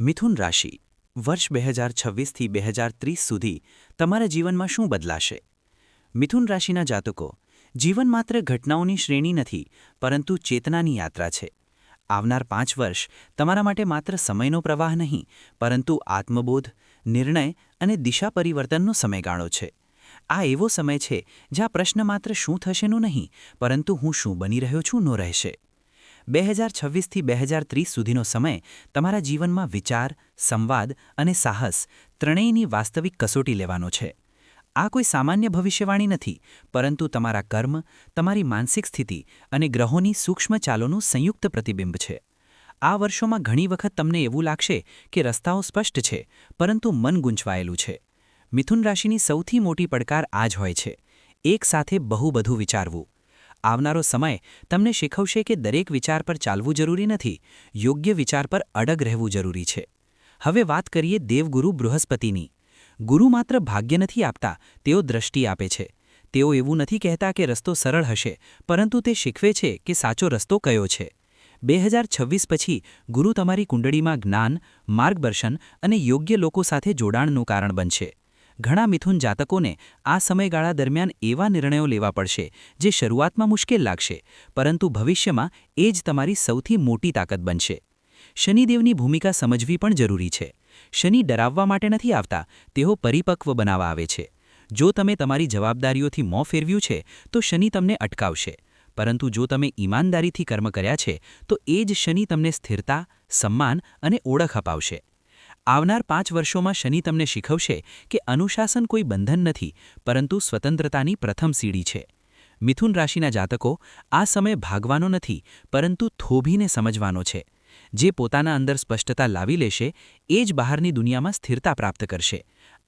મિથુન રાશિ વર્ષ 2026થી 2030 સુધી તમારા જીવનમાં શું બદલાશે? મિથુન રાશિના જાતકો, જીવન માત્ર ઘટનાઓની શ્રેણી નથી, પરંતુ ચેતનાની યાત્રા છે. આવનાર 5 વર્ષ તમારા માટે માત્ર સમયનો પ્રવાહ નહીં, પરંતુ આત્મબોધ, નિર્ણય અને દિશા પરિવર્તનનો સમયગાળો છે. આ એવો સમય છે જ્યાં પ્રશ્ન માત્ર શું થશેનો નહીં, પરંતુ હું શું બની રહ્યો છું નો રહેશે. 2026થી 2030 સુધીનો સમય તમારા જીવનમાં વિચાર, સંવાદ અને સાહસ ત્રણેયની વાસ્તવિક કસોટી લેવાનો છે. આ કોઈ સામાન્ય ભવિષ્યવાણી નથી, પરંતુ તમારા કર્મ, તમારી માનસિક સ્થિતિ અને ગ્રહોની સૂક્ષ્મ ચાલોનું સંયુક્ત પ્રતિબિંબ છે. આ વર્ષોમાં ઘણી વખત તમને એવું લાગશે કે રસ્તાઓ સ્પષ્ટ છે, પરંતુ મન ગૂંચવાયેલું છે. મિથુન રાશિની સૌથી મોટી પડકાર આ જ હોય છે: એક સાથે બહુ બધું વિચારવું. આવનારો સમય તમને શીખવશે કે દરેક વિચાર પર ચાલવું જરૂરી નથી, યોગ્ય વિચાર પર અડગ રહેવું જરૂરી છે. હવે વાત કરીએ દેવગુરુ બૃહસ્પતિની. ગુરુ માત્ર ભાગ્ય નથી આપતા, તેઓ દ્રષ્ટિ આપે છે. તેઓ એવું નથી કહેતા કે રસ્તો સરળ હશે, પરંતુ તે શીખવે છે કે સાચો રસ્તો કયો છે. 2026 પછી ગુરુ તમારી કુંડળીમાં જ્ઞાન, માર્ગદર્શન અને યોગ્ય લોકો સાથે જોડાણનું કારણ બનશે. ઘણા મિથુન જાતકોને આ સમયગાળા દરમિયાન એવા નિર્ણયો લેવા પડશે જે શરૂઆતમાં મુશ્કેલ લાગશે, પરંતુ ભવિષ્યમાં એ જ તમારી સૌથી મોટી તાકાત બનશે. શનિદેવની ભૂમિકા સમજવી પણ જરૂરી છે. શનિ ડરાવવા માટે નથી આવતા, તેઓ પરિપક્વ બનાવવા આવે છે. જો તમે તમારી જવાબદારીઓથી મોં ફેરવ્યું છે, તો શનિ તમને અટકાવશે. પરંતુ જો તમે ઈમાનદારીથી કર્મ કર્યા છે, તો એ જ શનિ તમને સ્થિરતા, સન્માન અને ઓળખ અપાવશે. આવનાર 5 વર્ષોમાં શનિ તમને શીખવશે કે અનુશાસન કોઈ બંધન નથી, પરંતુ સ્વતંત્રતાની પ્રથમ સીડી છે. મિથુન રાશિના જાતકો, આ સમય ભાગવાનો નથી, પરંતુ થોભીને સમજવાનો છે. જે પોતાના અંદર સ્પષ્ટતા લાવી લેશે, એ જ બહારની દુનિયામાં સ્થિરતા પ્રાપ્ત કરશે.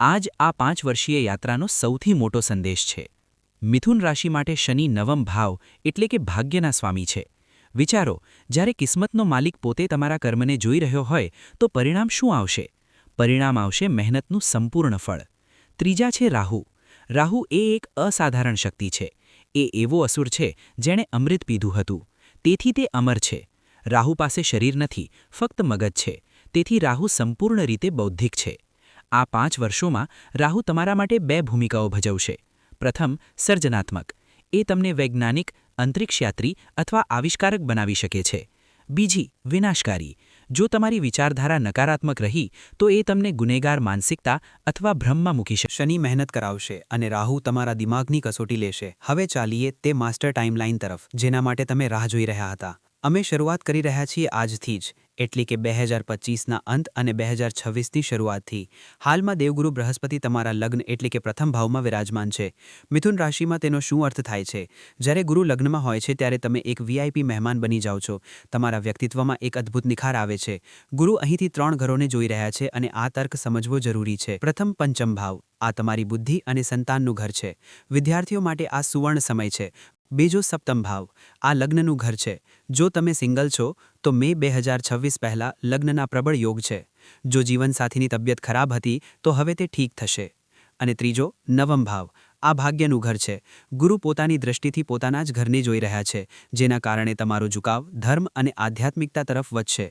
આ જ આ 5 વર્ષીય યાત્રાનો સૌથી મોટો સંદેશ છે. મિથુન રાશિ માટે શનિ નવમ ભાવ એટલે કે ભાગ્યના સ્વામી છે. વિચારો, જ્યારે કિસ્મતનો માલિક પોતે તમારા કર્મને જોઈ રહ્યો હોય, તો પરિણામ શું આવશે? પરિણામ આવશે મહેનતનું સંપૂર્ણ ફળ. ત્રીજા છે રાહુ. રાહુ એ એક અસાધારણ શક્તિ છે. એ એવો અસુર છે જેણે અમૃત પીધું હતું. તેથી તે અમર છે. રાહુ પાસે શરીર નથી, ફક્ત મગજ છે. તેથી રાહુ સંપૂર્ણ રીતે બૌદ્ધિક છે. આ 5 વર્ષોમાં રાહુ તમારા માટે 2 ભૂમિકાઓ ભજવશે. પ્રથમ, સર્જનાત્મક. એ તમને વૈજ્ઞાનિક, અંતરિક્ષયાત્રી અથવા આવિષ્કારક બનાવી શકે છે. બીજી, વિનાશકારી. જો તમારી વિચારધારા નકારાત્મક રહી, તો એ તમને ગુનેગાર માનસિકતા અથવા ભ્રમમાં મૂકી શકે. શનિ મહેનત કરાવશે અને રાહુ તમારા દિમાગની કસોટી લેશે. હવે ચાલીએ તે માસ્ટર ટાઈમલાઈન તરફ, જેના માટે તમે રાહ જોઈ રહ્યા હતા. અમે શરૂઆત કરી રહ્યા છીએ આજથી જ, એટલે કે 2025ના અંત અને 2026ની શરૂઆતથી. હાલમાં દેવગુરુ બૃહસ્પતિ તમારા લગ્ન એટલે કે પ્રથમ ભાવમાં વિરાજમાન છે. મિથુન રાશિમાં તેનો શું અર્થ થાય છે? જ્યારે ગુરુ લગ્નમાં હોય છે ત્યારે તમે એક વીઆઈપી મહેમાન બની જાઓ છો. તમારા વ્યક્તિત્વમાં એક અદ્ભુત નિખાર આવે છે. ગુરુ અહીંથી 3 ઘરોને જોઈ રહ્યા છે અને આ તર્ક સમજવો જરૂરી છે. પ્રથમ, પંચમ ભાવ. આ તમારી બુદ્ધિ અને સંતાનનું ઘર છે. વિદ્યાર્થીઓ માટે આ સુવર્ણ સમય છે. બીજો, સપ્તમ ભાવ. આ લગ્નનું ઘર છે. જો તમે સિંગલ છો, તો મે 2026 પહેલાં લગ્નના પ્રબળ યોગ છે. જો જીવનસાથીની તબિયત ખરાબ હતી, તો હવે તે ઠીક થશે. અને ત્રીજો, નવમ ભાવ. આ ભાગ્યનું ઘર છે. ગુરુ પોતાની દૃષ્ટિથી પોતાના જ ઘરને જોઈ રહ્યા છે, જેના કારણે તમારો ઝુકાવ ધર્મ અને આધ્યાત્મિકતા તરફ વધશે.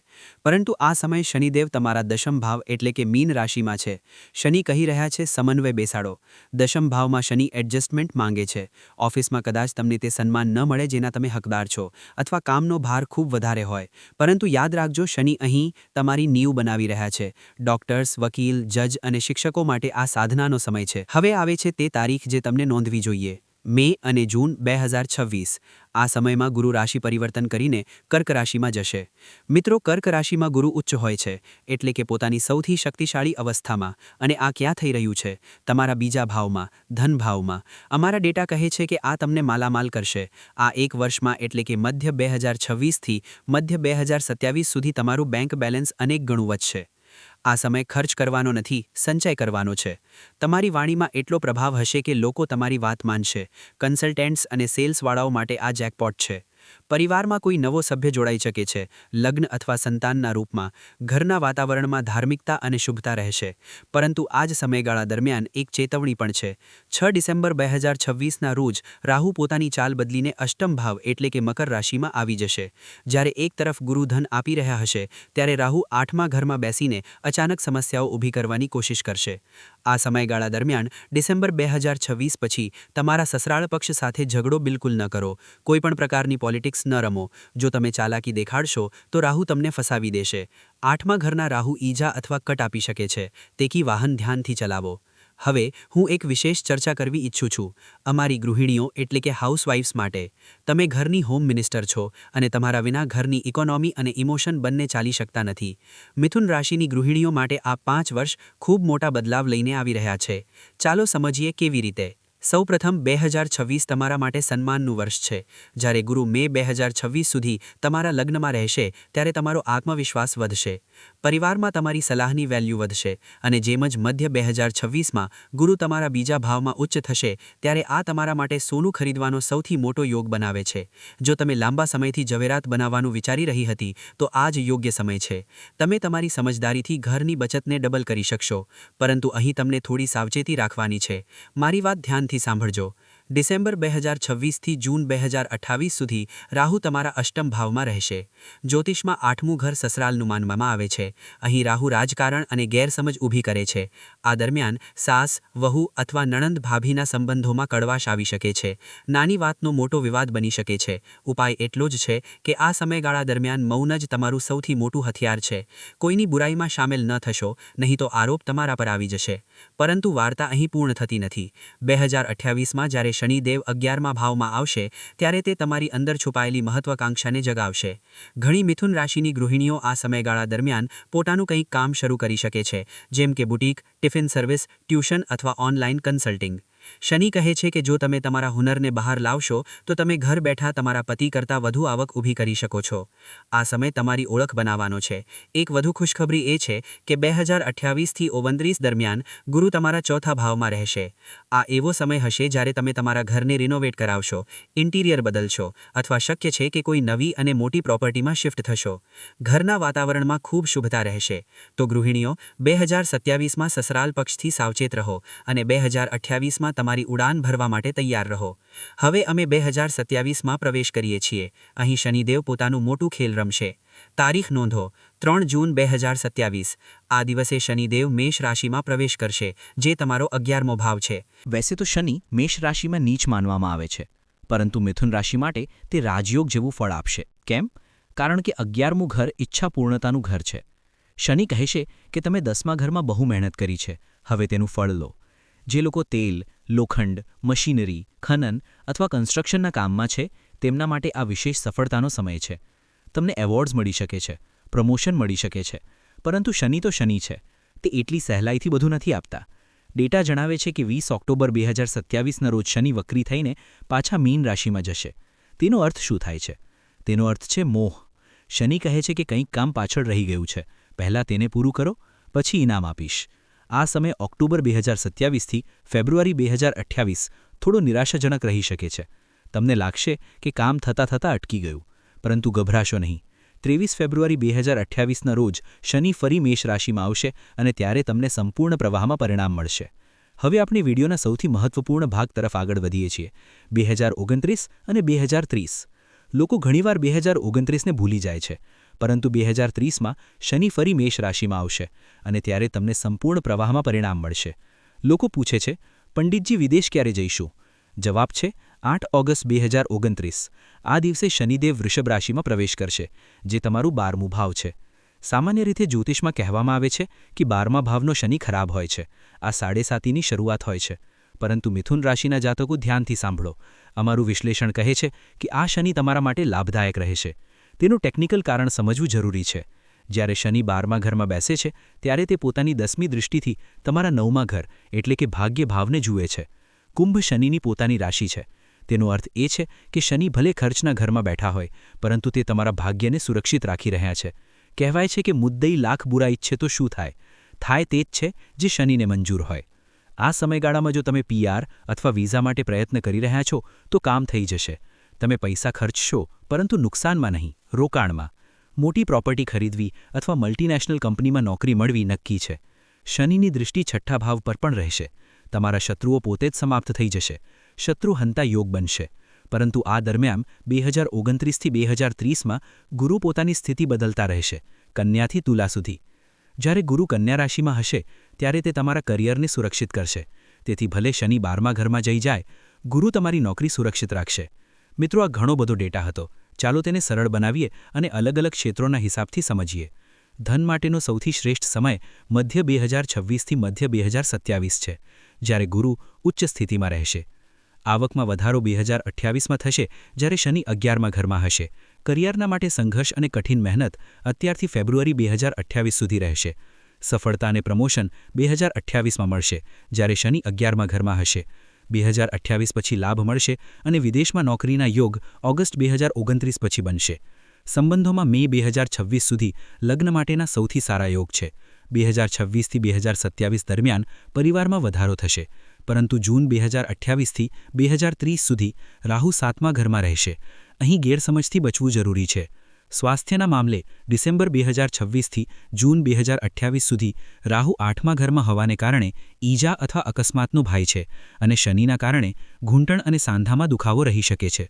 પરંતુ આ સમયે શનિદેવ તમારા દશમ ભાવ એટલે કે મીન રાશિમાં છે. શનિ કહી રહ્યા છે સમન્વય બેસાડો. દશમ ભાવમાં શનિ એડજસ્ટમેન્ટ માંગે છે. ઓફિસમાં કદાચ તમને તે સન્માન ન મળે જેના તમે હકદાર છો, અથવા કામનો ભાર ખૂબ વધારે હોય. પરંતુ યાદ રાખજો, શનિ અહીં તમારી નીંવ બનાવી રહ્યા છે. ડોક્ટર્સ, વકીલ, જજ અને શિક્ષકો માટે આ સાધનાનો સમય છે. હવે આવે છે તે તારીખ જે તમને નોંધવી જોઈએ: મે અને જૂન 2026. આ સમયમાં ગુરુ રાશિ પરિવર્તન કરીને કર્ક રાશિમાં જશે. મિત્રો, કર્ક રાશિમાં ગુરુ ઉચ્ચ હોય છે, એટલે કે પોતાની સૌથી શક્તિશાળી અવસ્થામાં. અને આ ક્યાં થઈ રહ્યું છે? તમારા બીજા ભાવમાં, ધન ભાવમાં. અમારા ડેટા કહે છે કે આ તમને માલામાલ કરશે. આ એક વર્ષમાં એટલે કે મધ્ય 2026થી મધ્ય 2027 સુધી તમારું બેંક બેલેન્સ અનેક ગણું વધશે. આ સમય ખર્ચ કરવાનો નથી, સંચય કરવાનો છે. તમારી વાણીમાં એટલો પ્રભાવ હશે કે લોકો તમારી વાત માનશે. કન્સલ્ટન્ટ્સ અને સેલ્સવાળાઓ માટે આ જેકપોટ છે. પરિવારમાં કોઈ નવો સભ્ય જોડાઈ શકે છે, લગ્ન અથવા સંતાનના રૂપમાં. ઘરના વાતાવરણમાં ધાર્મિકતા અને શુભતા રહેશે. પરંતુ આ જ સમયગાળા દરમિયાન એક ચેતવણી પણ છે. 6 ડિસેમ્બર 2026ના રોજ રાહુ પોતાની ચાલ બદલીને અષ્ટમ ભાવ એટલે કે મકર રાશિમાં આવી જશે. જ્યારે એક તરફ ગુરુ ધન આપી રહ્યા હશે, ત્યારે રાહુ 8મા ઘરમાં બેસીને અચાનક સમસ્યાઓ ઊભી કરવાની કોશિશ કરશે. આ સમયગાળા દરમિયાન ડિસેમ્બર 2026 પછી તમારા સસરાળ પક્ષ સાથે ઝઘડો બિલકુલ ન કરો. કોઈપણ પ્રકારની પોલિટિક્સ ન રમો. જો તમે ચાલાકી દેખાડશો તો રાહુ તમને ફસાવી દેશે. 8મા ઘરના રાહુ ઈજા અથવા કટ આપી શકે છે. તેથી વાહન ધ્યાનથી ચલાવો. હવે હું એક વિશેષ ચર્ચા કરવી ઈચ્છું છું, અમારી ગૃહિણીઓ એટલે કે હાઉસવાઇફ્સ માટે. તમે ઘરની હોમ મિનિસ્ટર છો અને તમારા વિના ઘરની ઇકોનોમી અને ઇમોશન બંને ચાલી શકતા નથી. મિથુન રાશિની ગૃહિણીઓ માટે આ 5 વર્ષ ખૂબ મોટા બદલાવ લઈને આવી રહ્યા છે. ચાલો સમજીએ કેવી રીતે. સૌપ્રથમ 2026 તમારા માટે સન્માનનું વર્ષ છે. જ્યારે ગુરુ મે 2026 સુધી તમારા લગ્નમાં રહેશે, ત્યારે તમારો આત્મવિશ્વાસ વધશે. પરિવારમાં તમારી સલાહની વેલ્યુ વધશે. અને જેમ જ મધ્ય 2026માં ગુરુ તમારા બીજા ભાવમાં ઉચ્ચ થશે, ત્યારે આ તમારા માટે સોનું ખરીદવાનો સૌથી મોટો યોગ બનાવે છે. જો તમે લાંબા સમયથી ઝવેરાત બનાવવાનું વિચારી રહી હતી, તો આ જ યોગ્ય સમય છે. તમે તમારી સમજદારીથી ઘરની બચતને ડબલ કરી શકશો. પરંતુ અહીં તમને થોડી સાવચેતી રાખવાની છે. મારી વાત ધ્યાનથી સાંભળજો. ડિસેમ્બર 2026થી જૂન 2028 સુધી રાહુ તમારા અષ્ટમ ભાવમાં રહેશે. જ્યોતિષમાં 8મું ઘર સસરાલનું માનવામાં આવે છે. અહીં રાહુ રાજકારણ અને ગેરસમજ ઊભી કરે છે. આ દરમિયાન સાસ, વહુ અથવા નણંદ ભાભીના સંબંધોમાં કડવાશ આવી શકે છે. નાની વાતનો મોટો વિવાદ બની શકે છે. ઉપાય એટલો જ છે કે આ સમયગાળા દરમિયાન મૌન જ તમારું સૌથી મોટું હથિયાર છે. કોઈની બુરાઈમાં શામેલ ન થશો, નહીં તો આરોપ તમારા પર આવી જશે. પરંતુ વાર્તા અહીં પૂર્ણ થતી નથી. 2028માં જ્યારે શનિદેવ 11મા ભાવમાં આવશે, ત્યારે તે તમારી અંદર છુપાયેલી મહત્વાકાંક્ષાને જગાવશે. ઘણી મિથુન રાશિની ગૃહિણીઓ આ સમયગાળા દરમિયાન પોતાનું કંઈક કામ શરૂ કરી શકે છે, જેમ કે બુટીક, ટિફિન સર્વિસ, ટ્યુશન અથવા ઓનલાઈન કન્સલ્ટિંગ. શનિ કહે છે કે જો તમે તમારા હુનરને બહાર લાવશો, તો તમે ઘર બેઠા તમારા પતિ કરતાં વધુ આવક ઊભી કરી શકો છો. આ સમય તમારી ઓળખ બનાવવાનો છે. એક વધુ ખુશખબરી એ છે કે 2028થી 29 દરમિયાન ગુરુ તમારા ચોથા ભાવમાં રહેશે. આ એવો સમય હશે જ્યારે તમે તમારા ઘરને રિનોવેટ કરાવશો, ઇન્ટિરિયર બદલશો અથવા શક્ય છે કે કોઈ નવી અને મોટી પ્રોપર્ટીમાં શિફ્ટ થશો. ઘરના વાતાવરણમાં ખૂબ શુભતા રહેશે. તો ગૃહિણીઓ, 2027માં સસરાલ પક્ષથી સાવચેત રહો અને 2028માં તમારી ઉડાન ભરવા માટે તૈયાર રહો. હવે અમે 2027માં પ્રવેશ કરીએ છીએ. અહીં શનિદેવ પોતાનું મોટું ખેલ રમશે. તારીખ નોંધો, 3 જૂન 2027. આ દિવસે શનિદેવ મેષ રાશિમાં પ્રવેશ કરશે, જે તમારો 11મો ભાવ છે. વૈસે તો શનિ મેષ રાશિમાં નીચ માનવામાં આવે છે, પરંતુ મિથુન રાશિ માટે તે રાજયોગ જેવું ફળ આપશે. કેમ? કારણ કે 11મું ઘર ઈચ્છા પૂર્ણતાનું ઘર છે. શનિ કહેશે કે તમે 10મા ઘરમાં બહુ મહેનત કરી છે, હવે તેનું ફળ લો. જે લોકો તેલ, લોખંડ, મશીનરી, ખનન અથવા કન્સ્ટ્રક્શનના કામમાં છે, તેમના માટે આ વિશેષ સફળતાનો સમય છે. તમને એવોર્ડ્સ મળી શકે છે, પ્રમોશન મળી શકે છે, પરંતુ શનિ તો શનિ છે. તે એટલી સહેલાઈથી બધું નથી આપતા. ડેટા જણાવે છે કે 20 ઓક્ટોબર 2027ના રોજ શનિ વક્રી થઈને પાછા મીન રાશિમાં જશે. તેનો અર્થ શું થાય છે? તેનો અર્થ છે મોહ. શનિ કહે છે કે કંઈક કામ પાછળ રહી ગયું છે, પહેલાં તેને પૂરું કરો, પછી ઇનામ આપીશ. આ સમય ઓક્ટોબર 2027થી ફેબ્રુઆરી 2028 થોડો નિરાશાજનક રહી શકે છે. તમને લાગશે કે કામ થતાં થતાં અટકી ગયું, પરંતુ ગભરાશો નહીં. 23 ફેબ્રુઆરી 2028ના રોજ શનિ ફરી મેષ રાશિમાં આવશે અને ત્યારે તમને સંપૂર્ણ પ્રવાહમાં પરિણામ મળશે. હવે આપણે વિડીયોના સૌથી મહત્વપૂર્ણ ભાગ તરફ આગળ વધીએ છીએ, 2029 અને 2030. લોકો ઘણીવાર 2029ને ભૂલી જાય છે, પરંતુ 2030માં શનિ ફરી મેષ રાશિમાં આવશે અને ત્યારે તમને સંપૂર્ણ પ્રવાહમાં પરિણામ મળશે. લોકો પૂછે છે, પંડિતજી, વિદેશ ક્યારે જઈશું? જવાબ છે 8 ઓગસ્ટ 2029. આ દિવસે શનિદેવ વૃષભ રાશિમાં પ્રવેશ કરશે, જે તમારું 12મું ભાવ છે. સામાન્ય રીતે જ્યોતિષમાં કહેવામાં આવે છે કે 12મા ભાવનો શનિ ખરાબ હોય છે. આ સાડેસાતીની શરૂઆત હોય છે. પરંતુ મિથુન રાશિના જાતકો ધ્યાનથી સાંભળો. અમારું વિશ્લેષણ કહે છે કે આ શનિ તમારા માટે લાભદાયક રહેશે. તેનું ટેકનિકલ કારણ સમજવું જરૂરી છે. જ્યારે શનિ 12મા ઘરમાં બેસે છે, ત્યારે તે પોતાની 10મી દૃષ્ટિથી તમારા 9મા ઘર એટલે કે ભાગ્ય ભાવને જુએ છે. કુંભ શનિની પોતાની રાશિ છે. તેનો અર્થ એ છે કે શનિ ભલે ખર્ચના ઘરમાં બેઠા હોય, પરંતુ તે તમારા ભાગ્યને સુરક્ષિત રાખી રહ્યા છે. કહેવાય છે કે મુદ્દઈ લાખ બુરા ઈચ્છે તો શું થાય? થાય તે જ છે જે શનિને મંજૂર હોય. આ સમયગાળામાં જો તમે PR અથવા વિઝા માટે પ્રયત્ન કરી રહ્યા છો, તો કામ થઈ જશે. તમે પૈસા ખર્ચશો પરંતુ નુકસાનમાં નહીં, રોકાણમાં. મોટી પ્રોપર્ટી ખરીદવી અથવા મલ્ટીનેશનલ કંપનીમાં નોકરી મળવી નક્કી છે. શનિની દૃષ્ટિ છઠ્ઠા ભાવ પર પણ રહેશે. તમારા શત્રુઓ પોતે જ સમાપ્ત થઈ જશે. શત્રુ હંતા યોગ બનશે. પરંતુ આ દરમિયાન 2029થી 2030માં ગુરુ પોતાની સ્થિતિ બદલતા રહેશે, કન્યાથી તુલા સુધી. જ્યારે ગુરુ કન્યા રાશિમાં હશે ત્યારે તે તમારા કરિયરને સુરક્ષિત કરશે. તેથી ભલે શનિ 12મા ઘરમાં જઈ જાય, ગુરુ તમારી નોકરી સુરક્ષિત રાખશે. મિત્રો, આ ઘણો બધો ડેટા હતો. ચાલો તેને સરળ બનાવીએ અને અલગ અલગ ક્ષેત્રોના હિસાબથી સમજીએ. ધન માટેનો સૌથી શ્રેષ્ઠ સમય મધ્ય 2026થી મધ્ય 2027 છે, જ્યારે ગુરુ ઉચ્ચ સ્થિતિમાં રહેશે. આવકમાં વધારો 2028માં થશે, જ્યારે શનિ 11મા ઘરમાં હશે. કરિયરના માટે સંઘર્ષ અને કઠિન મહેનત અત્યારથી ફેબ્રુઆરી 2028 સુધી રહેશે. સફળતા અને પ્રમોશન 2028માં મળશે, જ્યારે શનિ 11મા ઘરમાં હશે. 2028 પછી લાભ મળશે અને વિદેશમાં નોકરીના યોગ ઓગસ્ટ 2029 પછી બનશે. સંબંધોમાં મે 2026 સુધી લગ્ન માટેના સૌથી સારા યોગ છે. 2026થી 2027 દરમિયાન પરિવારમાં વધારો થશે, પરંતુ જૂન 2028થી 2030 સુધી રાહુ 7મા ઘરમાં રહેશે. અહીં ગેરસમજથી બચવું જરૂરી છે. સ્વાસ્થ્યના મામલે ડિસેમ્બર 2026થી જૂન 2028 સુધી રાહુ 8મા ઘરમાં હોવાને કારણે ઈજા અથવા અકસ્માતનો ભય છે અને શનિના કારણે ઘૂંટણ અને સાંધામાં દુખાવો રહી શકે છે.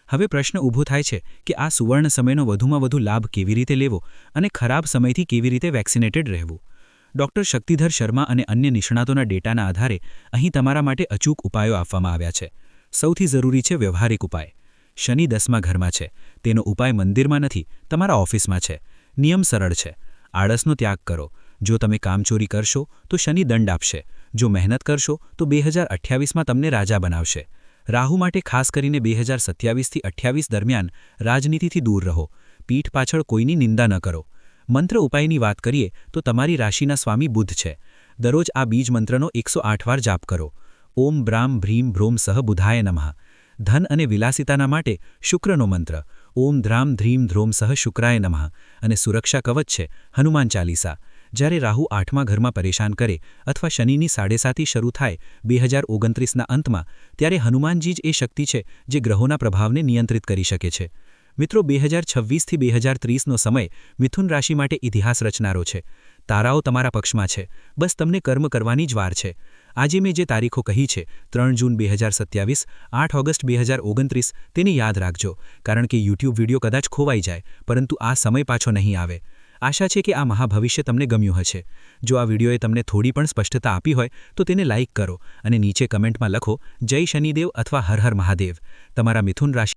હવે પ્રશ્ન ઊભો થાય છે કે આ સુવર્ણ સમયનો વધુમાં વધુ લાભ કેવી રીતે લેવો અને ખરાબ સમયથી કેવી રીતે વેક્સિનેટેડ રહેવું. ડૉક્ટર શક્તિધર શર્મા અને અન્ય નિષ્ણાતોના ડેટાના આધારે અહીં તમારા માટે અચૂક ઉપાયો આપવામાં આવ્યા છે. સૌથી જરૂરી છે વ્યવહારિક ઉપાય. શનિ 10મા ઘરમાં છે. તેનો ઉપાય મંદિરમાં નથી, તમારા ઓફિસમાં છે. નિયમ સરળ છે. આળસનો ત્યાગ કરો. જો તમે કામચોરી કરશો તો શનિ દંડ આપશે. જો મહેનત કરશો તો 2028માં તમને રાજા બનાવશે. રાહુ માટે ખાસ કરીને 2027થી 28 દરમિયાન રાજનીતિથી દૂર રહો. પીઠ પાછળ કોઈની નિંદા ન કરો. મંત્ર ઉપાયની વાત કરીએ તો તમારી રાશિના સ્વામી બુધ છે. દરરોજ આ બીજ મંત્રનો 108 વાર જાપ કરો. ઓમ બ્રામ ભ્રીમ ભ્રોમ સહ બુધાય નમઃ. ધન અને વિલાસિતાના માટે શુક્રનો મંત્ર ઓમ ધ્રામ ધ્રીમ ધ્રોમ સહ શુક્રાય નમઃ. અને સુરક્ષા કવચ છે હનુમાન ચાલીસા. જ્યારે રાહુ 8મા ઘરમાં પરેશાન કરે અથવા શનિની 7.5 શરૂ થાય 2029ના અંતમાં, ત્યારે હનુમાનજી જ એ શક્તિ છે જે ગ્રહોના પ્રભાવને નિયંત્રિત કરી શકે છે. મિત્રો, 2026થી 2030નો સમય મિથુન રાશિ માટે ઇતિહાસ રચનારો છે. તારાઓ તમારા પક્ષમાં છે. બસ તમને કર્મ કરવાની જ વાર છે. આજે મેં જે તારીખો કહી છે 3 જૂન 2027, 8 ઓગસ્ટ 2029, તેને યાદ રાખજો, કારણ કે યુટ્યુબ વિડિયો કદાચ ખોવાઈ જાય, પરંતુ આ સમય પાછો નહીં આવે. આશા છે કે આ મહાભવિષ્ય તમને ગમ્યું હશે. જો આ વિડિયોએ તમને થોડી પણ સ્પષ્ટતા આપી હોય તો તેને લાઇક કરો અને નીચે કમેન્ટમાં લખો જય શનિદેવ અથવા હર હર મહાદેવ. તમારા મિથુન રાશિ